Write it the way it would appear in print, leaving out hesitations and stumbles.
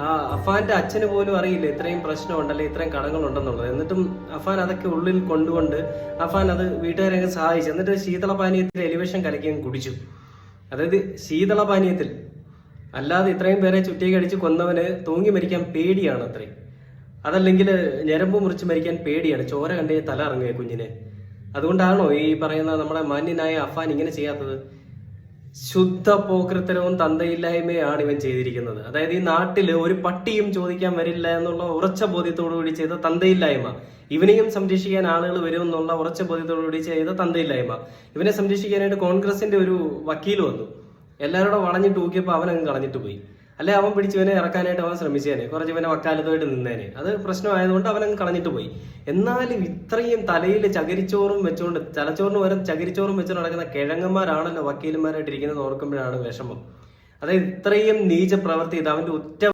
ആ അഫാന്റെ അച്ഛന് പോലും അറിയില്ല ഇത്രയും പ്രശ്നമുണ്ടല്ലേ, ഇത്രയും കടങ്ങളുണ്ടെന്നുള്ളത്. എന്നിട്ടും അഫാൻ അതൊക്കെ ഉള്ളിൽ കൊണ്ടുകൊണ്ട് അഫാൻ അത് വീട്ടുകാരെ സഹായിച്ചു. എന്നിട്ട് ശീതളപാനീയത്തിൽ എലിവേഷൻ കലക്കി കുടിച്ചു. അതായത് ശീതളപാനീയത്തിൽ, അല്ലാതെ ഇത്രയും പേരെ ചുറ്റിക അടിച്ച് കൊന്നവന് തൂങ്ങി മരിക്കാൻ പേടിയാണ് അത്രയും. അതല്ലെങ്കിൽ ഞരമ്പ് മുറിച്ച് മരിക്കാൻ പേടിയാണ്, ചോര കണ്ടേ തല ഇറങ്ങിയ കുഞ്ഞിനെ. അതുകൊണ്ടാണോ ഈ പറയുന്ന നമ്മുടെ മാന്യനായ അഫാൻ ഇങ്ങനെ ചെയ്യാത്തത്? ശുദ്ധ പോക്രിത്തരവും തന്തയില്ലായ്മയാണ് ഇവൻ ചെയ്തിരിക്കുന്നത്. അതായത് ഈ നാട്ടില് ഒരു പട്ടിയും ചോദിക്കാൻ വരില്ല എന്നുള്ള ഉറച്ച ബോധ്യത്തോടു കൂടി ചെയ്ത തന്തയില്ലായ്മ, ഇവനെയും സംരക്ഷിക്കാൻ ആളുകൾ വരുമെന്നുള്ള ഉറച്ച ബോധ്യത്തോടു കൂടി ചെയ്ത തന്തയില്ലായ്മ. ഇവനെ സംരക്ഷിക്കാനായിട്ട് കോൺഗ്രസിന്റെ ഒരു വക്കീൽ വന്നു, എല്ലാവരോടും വളഞ്ഞിട്ട് ഊക്കിയപ്പോൾ അവനങ്ങ് കളഞ്ഞിട്ട് പോയി. അല്ലെ അവൻ പിടിച്ചവനെ ഇറക്കാനായിട്ട് അവൻ ശ്രമിച്ചേനെ, കുറച്ച് ഇവനെ വക്കാലത്തുമായിട്ട് നിന്നേനെ. അത് പ്രശ്നമായതുകൊണ്ട് അവനങ്ങ് കളഞ്ഞിട്ട് പോയി. എന്നാലും ഇത്രയും തലയിൽ ചകിരിച്ചോറും വെച്ചുകൊണ്ട്, തലച്ചോറിന് വരെ ചകിരിച്ചോറും വെച്ചുകൊണ്ട് നടക്കുന്ന കിഴങ്ങന്മാരാണല്ലോ വക്കീലന്മാരായിട്ട് ഇരിക്കുന്നത് ഓർക്കുമ്പോഴാണ് വിഷമം. അതായത് ഇത്രയും നീച പ്രവൃത്തി ഇത് അവന്റെ ഒറ്റ